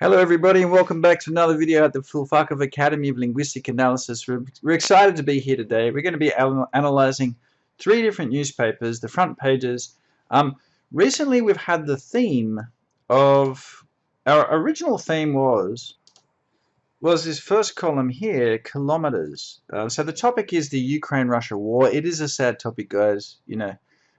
Hello everybody and welcome back to another video at the Fulfakov Academy of Linguistic Analysis. We're excited to be here today. We're going to be analyzing three different newspapers, the front pages. Recently we've had the theme of, our original theme was this first column here, kilometers. So the topic is the Ukraine-Russia war. It is a sad topic, guys. You know,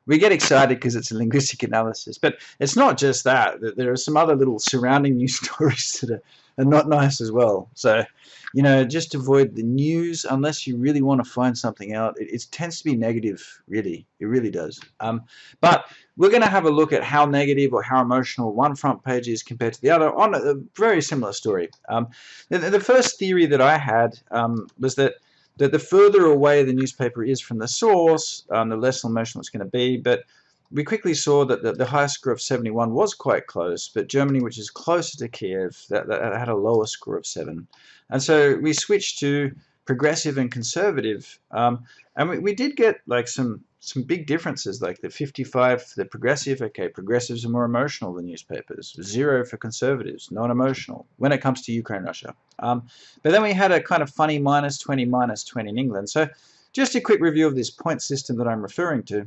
we get excited because it's a linguistic analysis, but it's not just that. There are some other little surrounding news stories that are not nice as well. So, you know, just avoid the news unless you really want to find something out. It tends to be negative, really. It really does. But we're going to have a look at how negative or how emotional one front page is compared to the other on a very similar story. The first theory that I had was that the further away the newspaper is from the source, the less emotional it's going to be. But we quickly saw that the highest score of 71 was quite close, but Germany, which is closer to Kiev, that had a lower score of 7. And so we switched to progressive and conservative, and we did get like some big differences, like the 55 for the progressive. Okay, progressives are more emotional than newspapers. 0 for conservatives, not emotional when it comes to Ukraine, Russia. But then we had a kind of funny -20 in England. So just a quick review of this point system that I'm referring to.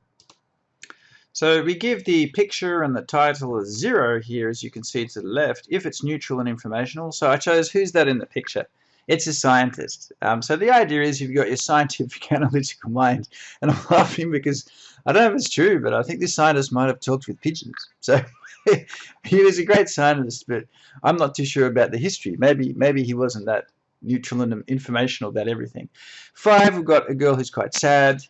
So we give the picture and the title as 0 here, as you can see to the left, if it's neutral and informational. So I chose, who's that in the picture? It's a scientist. So the idea is you've got your scientific analytical mind, and I'm laughing because I don't know if it's true, but I think this scientist might have talked with pigeons. So he was a great scientist, but I'm not too sure about the history. Maybe he wasn't that neutral and informational about everything. 5, we've got a girl who's quite sad.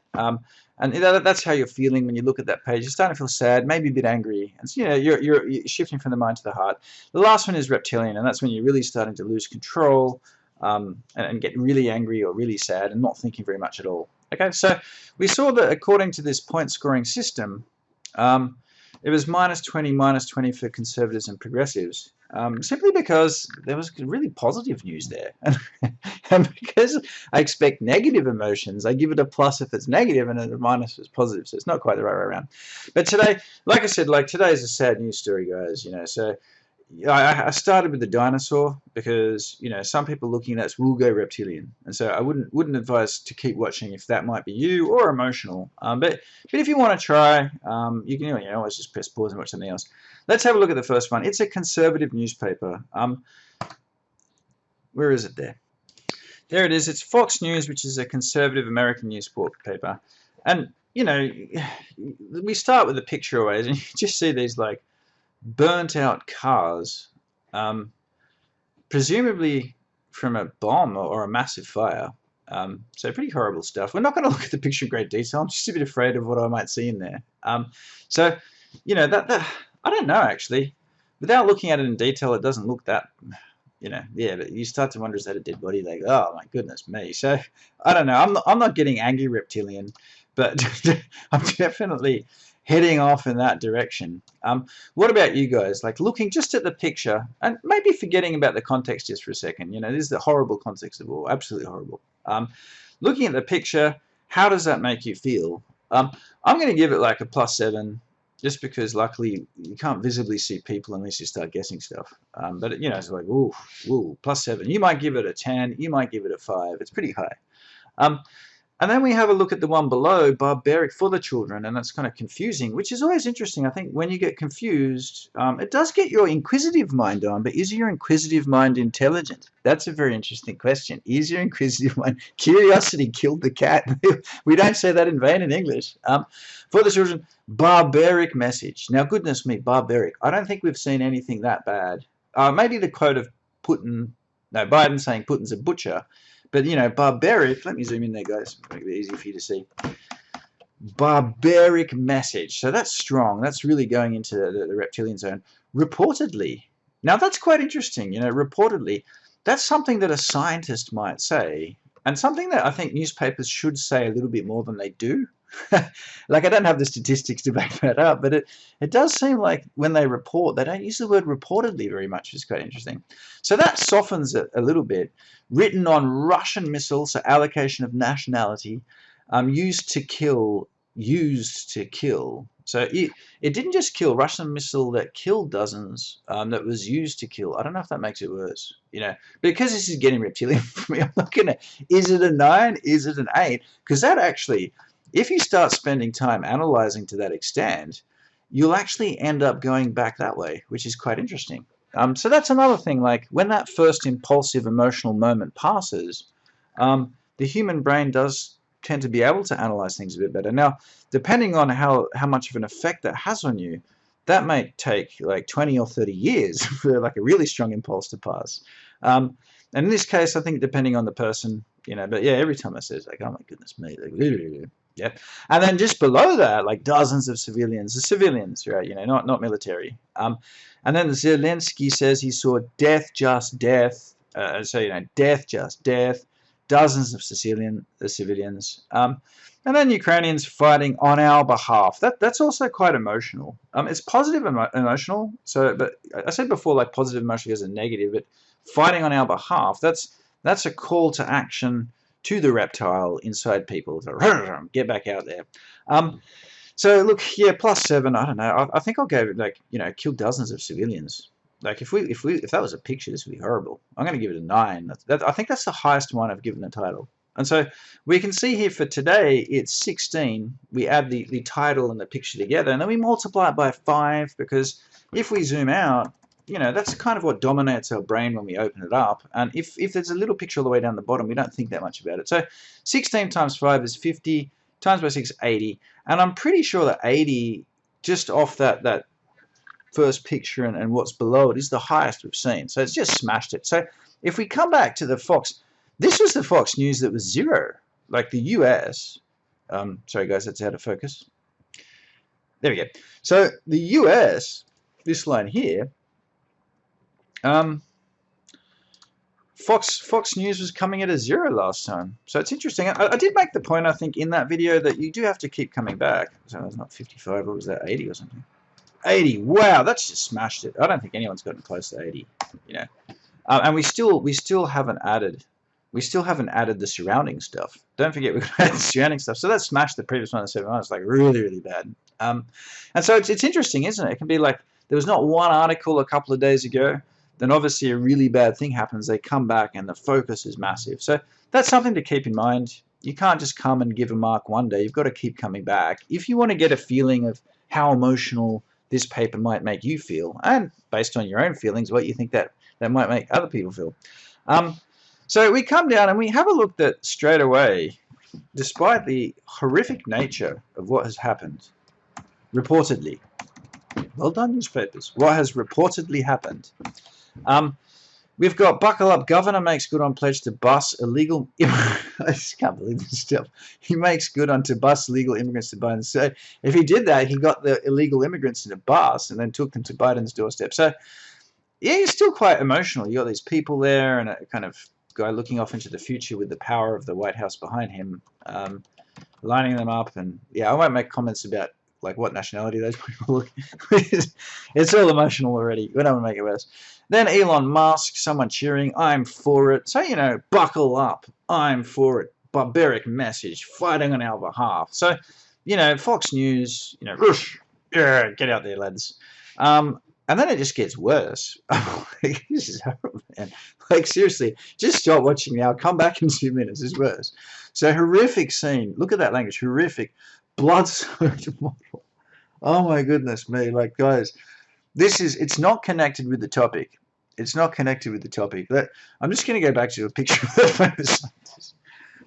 And that's how you're feeling when you look at that page. You're starting to feel sad, maybe a bit angry. And so, you know, you're shifting from the mind to the heart. The last one is reptilian, and that's when you're really starting to lose control and get really angry or really sad and not thinking very much at all. Okay, so we saw that according to this point scoring system, it was -20 for conservatives and progressives, simply because there was really positive news there. And because I expect negative emotions, I give it a plus if it's negative and a minus if it's positive. So it's not quite the right way around. But today, like I said, today is a sad news story, guys. You know, so I started with the dinosaur because, you know, some people looking at this will go reptilian, and so I wouldn't advise to keep watching if that might be you or emotional. But if you want to try, you can, you know, always just press pause and watch something else. Let's have a look at the first one. It's a conservative newspaper. Where is it there? There it is. It's Fox News, which is a conservative American newspaper. And, you know, we start with the picture always, and you just see these like burnt out cars, presumably from a bomb or a massive fire. So pretty horrible stuff. We're not going to look at the picture in great detail. I'm just a bit afraid of what I might see in there. So, you know, that I don't know, actually. Without looking at it in detail, it doesn't look that, you know, yeah, but you start to wonder, is that a dead body? Like, oh my goodness me. So I don't know. I'm not getting angry reptilian, but I'm definitely heading off in that direction. What about you guys? Like looking just at the picture and maybe forgetting about the context just for a second. You know, this is the horrible context of all, absolutely horrible. Looking at the picture, how does that make you feel? I'm going to give it like a +7, just because luckily you can't visibly see people unless you start guessing stuff. But you know, it's like, ooh, +7. You might give it a 10, you might give it a 5. It's pretty high. And then we have a look at the one below, barbaric for the children, and that's kind of confusing, which is always interesting. I think when you get confused, it does get your inquisitive mind on, but is your inquisitive mind intelligent? That's a very interesting question. Is your inquisitive mind? Curiosity killed the cat. We don't say that in vain in English. For the children, barbaric message. Now, goodness me, barbaric. I don't think we've seen anything that bad. Maybe the quote of Biden saying Putin's a butcher. But, you know, barbaric, let me zoom in there, guys, make it easy for you to see. Barbaric message. So that's strong. That's really going into the reptilian zone. Reportedly. Now, that's quite interesting, you know, reportedly. That's something that a scientist might say, and something that I think newspapers should say a little bit more than they do. Like, I don't have the statistics to back that up, but it does seem like when they report, they don't use the word reportedly very much, which is quite interesting. So that softens it a little bit. Written on Russian missiles, so allocation of nationality, used to kill. So it didn't just kill Russian missile that killed dozens, that was used to kill. I don't know if that makes it worse, you know, because this is getting reptilian for me. I'm not gonna. Is it a 9? Is it an 8? Because that actually, if you start spending time analyzing to that extent, you'll actually end up going back that way, which is quite interesting. So that's another thing. Like when that first impulsive emotional moment passes, the human brain does tend to be able to analyze things a bit better. Now, depending on how much of an effect that has on you, that might take like 20 or 30 years for like a really strong impulse to pass. And in this case, I think depending on the person, you know, but yeah, every time I say it's like, oh my goodness me, like, yeah. And then just below that, like dozens of civilians, the civilians, right, you know, not military. And then Zelensky says he saw death, just death. So, you know, death, just death. Dozens of civilians. And then Ukrainians fighting on our behalf. That's also quite emotional. It's positive emotional. So, but I said before, like positive emotion is a negative, but fighting on our behalf, that's a call to action to the reptile inside people. So, get back out there. So look, yeah, +7. I don't know. I think I'll go like, you know, kill dozens of civilians. Like if that was a picture, this would be horrible. I'm going to give it a 9. I think that's the highest one I've given the title. And so we can see here for today, it's 16. We add the title and the picture together, and then we multiply it by 5, because if we zoom out, you know, that's kind of what dominates our brain when we open it up. And if there's a little picture all the way down the bottom, we don't think that much about it. So 16 times 5 is 50, times by 6, 80. And I'm pretty sure that 80, just off that first picture and what's below it, is the highest we've seen. So it's just smashed it. So if we come back to the Fox, this was the Fox News that was 0. Like the US, sorry guys, that's out of focus. There we go. So the US, this line here, Fox News was coming at a 0 last time. So it's interesting. I did make the point, I think, in that video that you do have to keep coming back. So it's not 55, what was that, 80 or something? 80. Wow, that's just smashed it. I don't think anyone's gotten close to 80, you know. And we still haven't added the surrounding stuff. Don't forget we've got to add the surrounding stuff. So that smashed the previous one at 71. It's like really, really bad. And so it's interesting, isn't it? It can be like there was not one article a couple of days ago, then obviously a really bad thing happens. They come back and the focus is massive. So that's something to keep in mind. You can't just come and give a mark one day. You've got to keep coming back. If you want to get a feeling of how emotional this paper might make you feel, and based on your own feelings, what you think that might make other people feel. So we come down and we have a look that straight away, despite the horrific nature of what has happened, reportedly, well done newspapers, what has reportedly happened, we've got buckle up, governor makes good on pledge to bus illegal, I just can't believe this stuff, he makes good on to bus illegal immigrants to Biden. So if he did that, he got the illegal immigrants in a bus and then took them to Biden's doorstep. So yeah, he's still quite emotional. You got these people there and a kind of guy looking off into the future with the power of the White House behind him, lining them up. And yeah, I won't make comments about like what nationality those people look. It's all emotional already. We don't want to make it worse. Then Elon Musk, someone cheering, I'm for it. So, you know, buckle up, I'm for it. Barbaric message, fighting on our behalf. So, you know, Fox News, you know, whoosh, yeah, get out there, lads. And then it just gets worse. Like, this is horrible, man. Like, seriously, just stop watching now. Come back in 2 minutes. It's worse. So, horrific scene. Look at that language. Horrific. Blood-soaked model. Oh, my goodness me. Like, guys, it's not connected with the topic. It's not connected with the topic. I'm just going to go back to a picture of the famous scientist.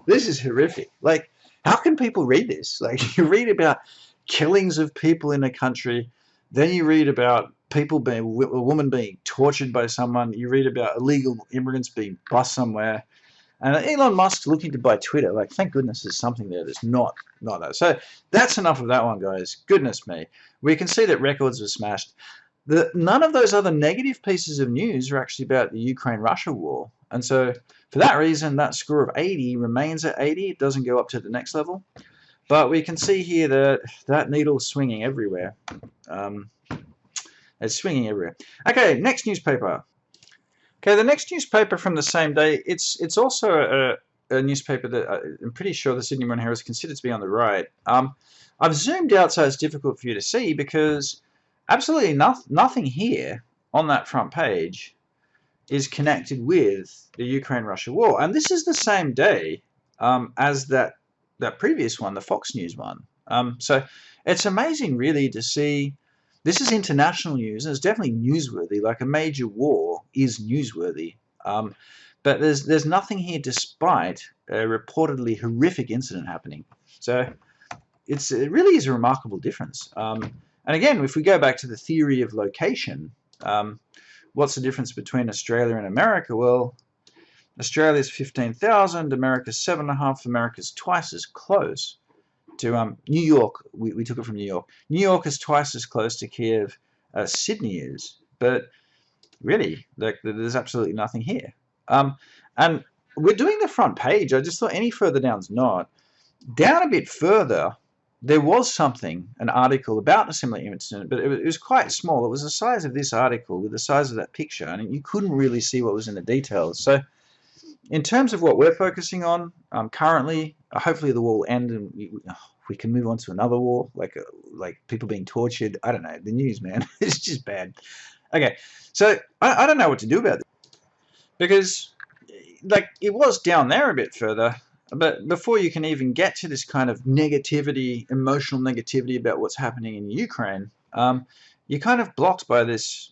This is horrific. Like, how can people read this? Like, you read about killings of people in a country, then you read about a woman being tortured by someone, you read about illegal immigrants being bused somewhere, and Elon Musk's looking to buy Twitter. Like, thank goodness there's something there that's not that. So that's enough of that one, guys. Goodness me. We can see that records were smashed. None of those other negative pieces of news are actually about the Ukraine-Russia war. And so for that reason, that score of 80 remains at 80. It doesn't go up to the next level. But we can see here that needle's swinging everywhere. It's swinging everywhere. Okay, next newspaper. Okay, the next newspaper from the same day, it's also a newspaper that I'm pretty sure the Sydney Morning Herald is considered to be on the right. I've zoomed out so it's difficult for you to see because absolutely nothing here on that front page is connected with the Ukraine-Russia war. And this is the same day as that previous one, the Fox News one. So it's amazing really to see. This is international news, and it's definitely newsworthy. Like a major war is newsworthy. But there's nothing here despite a reportedly horrific incident happening. So it really is a remarkable difference. And again, if we go back to the theory of location, what's the difference between Australia and America? Well, Australia's 15,000, America's 7.5. America's twice as close to New York. We took it from New York. New York is twice as close to Kiev as Sydney is. But really, like, there's absolutely nothing here. And we're doing the front page. I just thought any further down's not. Down a bit further, there was something, an article about a similar incident, but it was quite small. It was the size of this article with the size of that picture, and you couldn't really see what was in the details. So in terms of what we're focusing on currently, hopefully the war will end and we can move on to another war, like people being tortured. I don't know, the news, man. It's just bad. Okay, so I don't know what to do about this, because like it was down there a bit further, but before you can even get to this kind of negativity, emotional negativity about what's happening in Ukraine, you're kind of blocked by this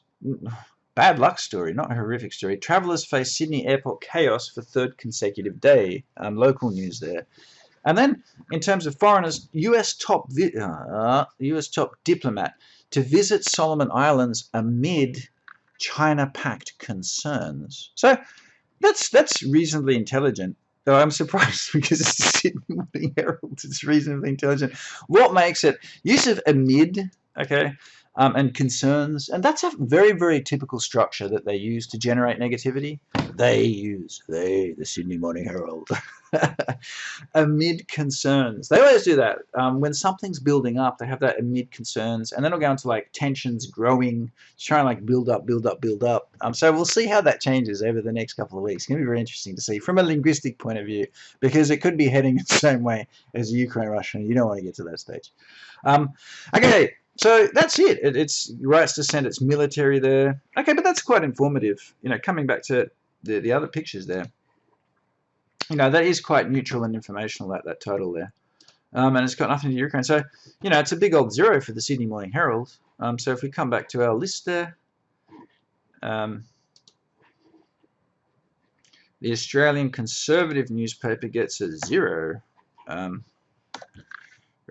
bad luck story, not a horrific story. Travelers face Sydney airport chaos for third consecutive day. Local news there. And then, in terms of foreigners, US top diplomat to visit Solomon Islands amid China-packed concerns. So that's reasonably intelligent. Though I'm surprised because it's the Sydney Morning Herald. It's reasonably intelligent. What makes it use of amid, okay, and concerns, and that's a very, very typical structure that they use to generate negativity. The Sydney Morning Herald. Amid concerns. They always do that. When something's building up, they have that amid concerns, and then it'll go into like tensions growing, trying to like build up. So we'll see how that changes over the next couple of weeks. It's going to be very interesting to see from a linguistic point of view, because it could be heading the same way as Ukraine-Russia, and you don't want to get to that stage. Okay. So that's it. It's rights descent. It's military there. Okay, but that's quite informative. You know, coming back to the other pictures there. You know, that is quite neutral and informational, that title there. And it's got nothing to do with Ukraine. So, you know, it's a big old 0 for the Sydney Morning Herald. So if we come back to our list there, the Australian Conservative newspaper gets a 0. Right,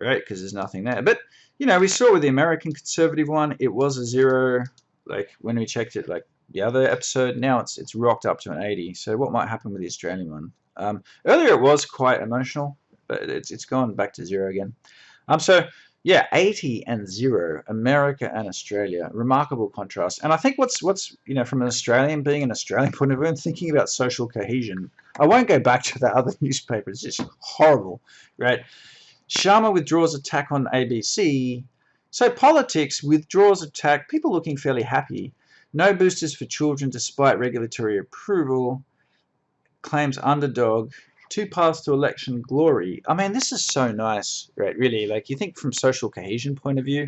because there's nothing there. But, you know, we saw with the American Conservative one, it was a 0, like when we checked it, like the other episode. Now it's rocked up to an 80. So what might happen with the Australian one? Earlier it was quite emotional, but it's gone back to 0 again. So yeah, 80 and 0, America and Australia, remarkable contrast. And I think what's you know, from an Australian, being an Australian point of view, and thinking about social cohesion, I won't go back to that other newspaper. It's just horrible, right? Sharma withdraws attack on ABC. So politics, withdraws attack, people looking fairly happy. No boosters for children despite regulatory approval. Claims underdog. 2 paths to election glory. I mean, this is so nice, right? Really, like, you think from social cohesion point of view.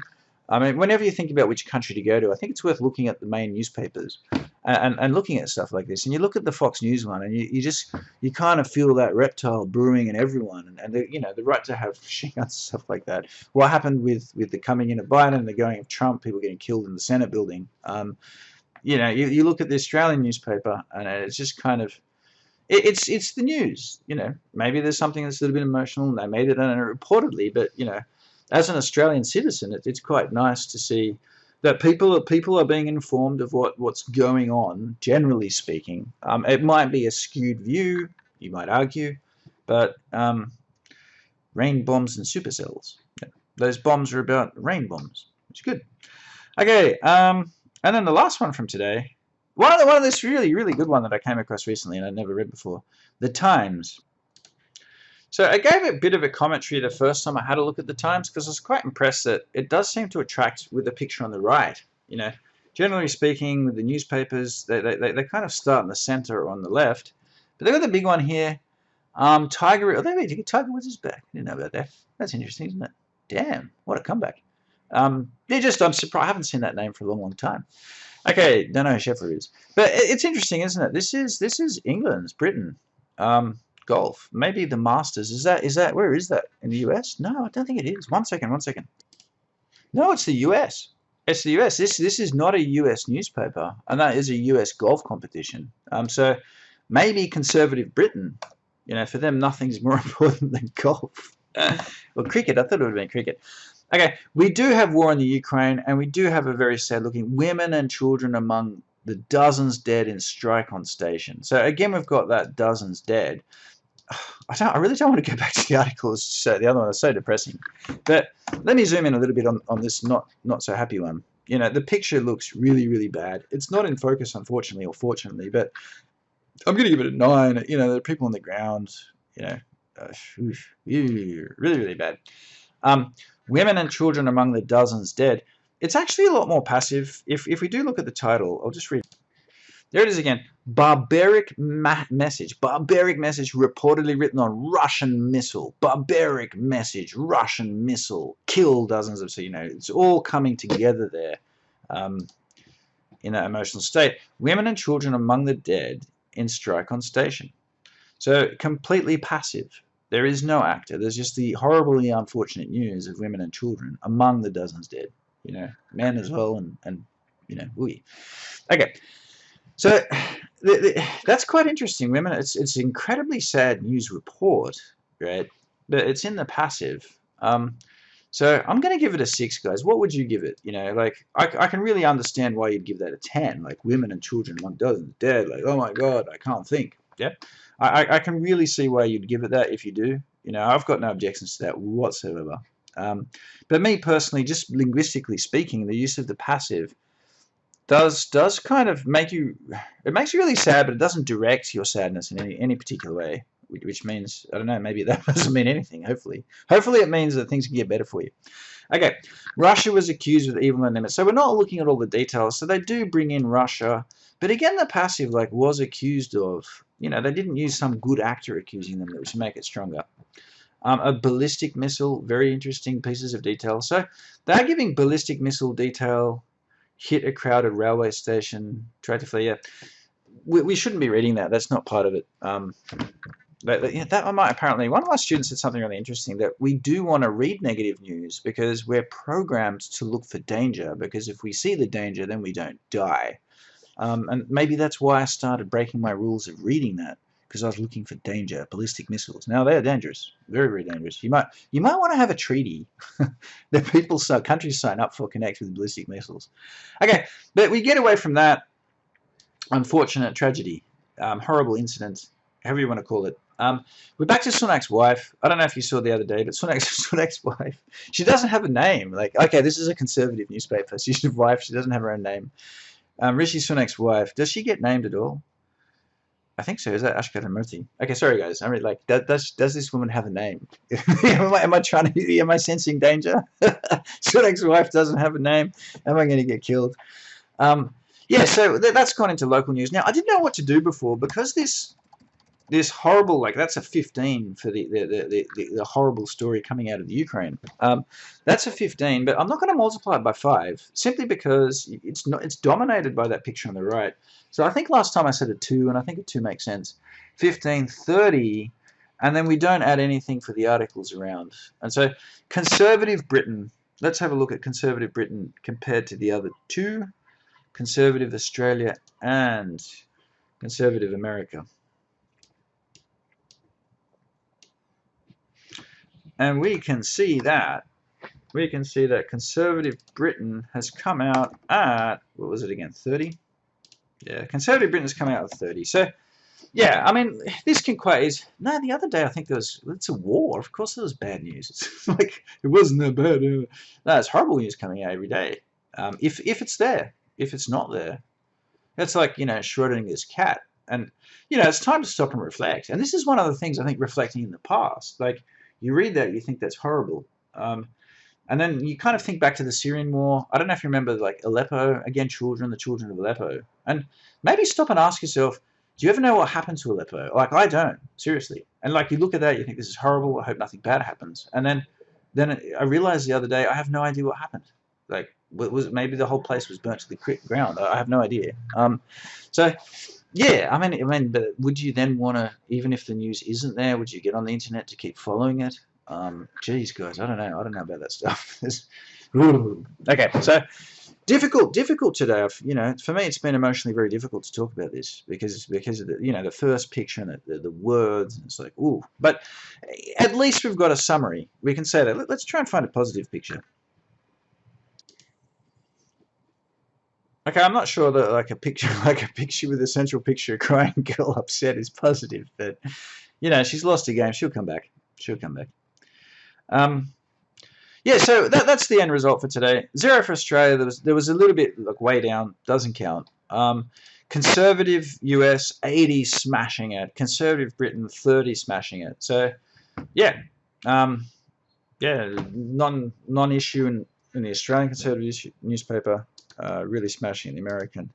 I mean, whenever you think about which country to go to, I think it's worth looking at the main newspapers and looking at stuff like this. And you look at the Fox News one, and you kind of feel that reptile brewing in everyone, and the, you know, the right to have machine guns, stuff like that. What happened with the coming in of Biden, the going of Trump, people getting killed in the Senate building. You know, you look at the Australian newspaper, and it's just kind of, it's the news. You know, maybe there's something that's a little bit emotional, and they made it on it reportedly, but you know, as an Australian citizen, it's quite nice to see that people are being informed of what's going on, generally speaking. It might be a skewed view, you might argue, but rain bombs and supercells. Yeah, those bombs are about rain bombs, which is good. Okay, and then the last one from today, one of this really, really good one that I came across recently and I'd never read before, The Times. So I gave a bit of a commentary the first time I had a look at the Times, because I was quite impressed that it does seem to attract with the picture on the right. You know, generally speaking, with the newspapers, they kind of start in the center or on the left. But they've got the big one here. Tiger Woods is back. I didn't know about that. That's interesting, isn't it? Damn, what a comeback. They're just, I'm surprised. I haven't seen that name for a long, long time. Okay, don't know who Sheffield is. But it's interesting, isn't it? This is England's, Britain. Golf. Maybe the Masters. Is that where is that? In the US? No, I don't think it is. One second. No, it's the US. It's the US. This is not a US newspaper, and that is a US golf competition. So maybe conservative Britain, for them nothing's more important than golf. Well, cricket. I thought it would have been cricket. Okay, we do have war in the Ukraine, and we do have a very sad-looking women and children among the dozens dead in strike on station. So again, we've got that dozens dead. I really don't want to go back to the article. The other one is so depressing. But let me zoom in a little bit on this not so happy one. The picture looks really, really bad. It's not in focus, unfortunately, or fortunately, but I'm going to give it a 9. There are people on the ground, really, really bad. Women and children among the dozens dead. It's actually a lot more passive. If we do look at the title, I'll just read. There it is again. Barbaric message. Barbaric message reportedly written on Russian missile. Barbaric message. Russian missile. Kill dozens of... So, it's all coming together there in that emotional state. Women and children among the dead in strike on station. So, completely passive. There is no actor. There's just the horribly unfortunate news of women and children among the dozens dead. Men as well and ooey. Okay. So that's quite interesting. Women, it's incredibly sad news report, right? But it's in the passive. So I'm going to give it a 6, guys. What would you give it? I can really understand why you'd give that a 10. Like women and children among dozens dead. Like, oh my God, I can't think. Yeah. I can really see why you'd give it that if you do. I've got no objections to that whatsoever. But me personally, just linguistically speaking, the use of the passive does kind of make you, it makes you really sad, but it doesn't direct your sadness in any particular way, which means, I don't know, maybe that doesn't mean anything, hopefully. Hopefully it means that things can get better for you. Okay, Russia was accused of evil and limits. So we're not looking at all the details. So they do bring in Russia, but again, the passive was accused of, they didn't use some good actor accusing them to make it stronger. A ballistic missile, very interesting pieces of detail. So they're giving ballistic missile detail, hit a crowded railway station, tried to flee. Yeah, we shouldn't be reading that. That's not part of it. That might apparently, one of my students said something really interesting, that we do want to read negative news because we're programmed to look for danger, because if we see the danger, then we don't die. And maybe that's why I started breaking my rules of reading that, because I was looking for danger, ballistic missiles. Now they're dangerous, very, very dangerous. You might want to have a treaty that countries sign up for, connect with ballistic missiles. Okay, but we get away from that unfortunate tragedy, horrible incident, however you want to call it. We're back to Sunak's wife. I don't know if you saw the other day, but Sunak's wife, she doesn't have a name. Okay, this is a conservative newspaper. She's a wife. She doesn't have her own name. Rishi Sunak's wife, does she get named at all? I think so. Is that Ashkar Murthy? Okay, sorry guys. I mean, does this woman have a name? am I sensing danger? Sunak's wife doesn't have a name. Am I going to get killed? Yeah. So that's gone into local news. Now I didn't know what to do before, because this horrible, that's a 15 for the horrible story coming out of the Ukraine. That's a 15, but I'm not going to multiply it by 5 simply because it's dominated by that picture on the right. So I think last time I said a 2, and I think a 2 makes sense. 15, 30, and then we don't add anything for the articles around. And so conservative Britain, let's have a look at conservative Britain compared to the other 2, conservative Australia and conservative America. And we can see that conservative Britain has come out at, what was it again, 30? Yeah, conservative Britain has come out at 30. So, yeah, I mean, this can quite... No, the other day I think it's a war. Of course there was bad news. It's like, it wasn't that bad. No, it's horrible news coming out every day. If it's there. If it's not there. That's like, Schrodinger's cat. And, it's time to stop and reflect. And this is one of the things, I think, reflecting in the past. You read that, you think that's horrible. And then you kind of think back to the Syrian war. I don't know if you remember, Aleppo, again, the children of Aleppo. And maybe stop and ask yourself, do you ever know what happened to Aleppo? I don't, seriously. And you look at that, you think this is horrible, I hope nothing bad happens. And then then I realized the other day I have no idea what happened. Like, was it maybe the whole place was burnt to the ground? I have no idea. So yeah, I mean, but would you then want to, even if the news isn't there, would you get on the internet to keep following it? Geez, guys, I don't know. I don't know about that stuff. Okay, so difficult today. For me, it's been emotionally very difficult to talk about this because of the first picture and the words. And it's like, ooh. But at least we've got a summary. We can say that. Let's try and find a positive picture. Okay, I'm not sure that like a picture with a central picture, a crying girl upset is positive, but she's lost a game. She'll come back. She'll come back. Yeah, so that's the end result for today. 0 for Australia. There was a little bit like way down. Doesn't count. Conservative US 80 smashing it. Conservative Britain 30 smashing it. So yeah, non-issue in the Australian Conservative newspaper. Really smashing the American.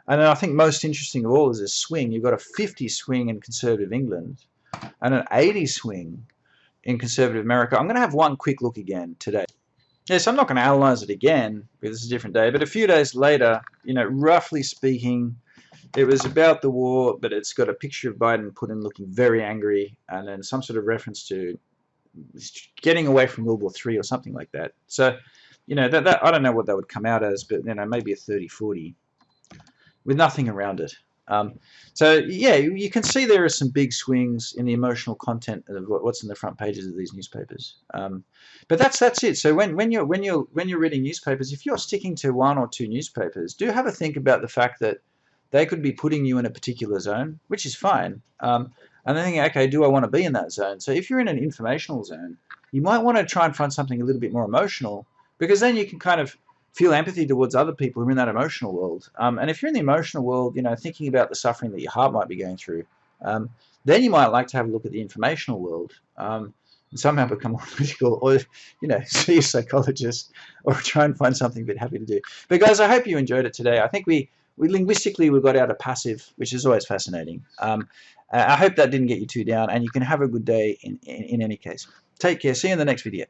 And then I think most interesting of all is a swing. You've got a 50 swing in Conservative England and an 80 swing in Conservative America. I'm going to have one quick look again today. Yes, I'm not going to analyze it again because it's a different day. But a few days later, roughly speaking, it was about the war, but it's got a picture of Biden put in looking very angry and then some sort of reference to getting away from World War III or something like that. So, that I don't know what that would come out as, but maybe a 30-40 with nothing around it. So yeah, you can see there are some big swings in the emotional content of what's in the front pages of these newspapers. But that's it. So when you're reading newspapers, if you're sticking to one or two newspapers, do have a think about the fact that they could be putting you in a particular zone, which is fine. And then thinking, okay, do I want to be in that zone? So if you're in an informational zone, you might want to try and find something a little bit more emotional, because then you can kind of feel empathy towards other people who are in that emotional world. And if you're in the emotional world, thinking about the suffering that your heart might be going through, then you might like to have a look at the informational world and somehow become more political, or see a psychologist, or try and find something a bit happy to do. But guys, I hope you enjoyed it today. I think we linguistically we got out of passive, which is always fascinating. I hope that didn't get you too down, and you can have a good day in any case. Take care. See you in the next video.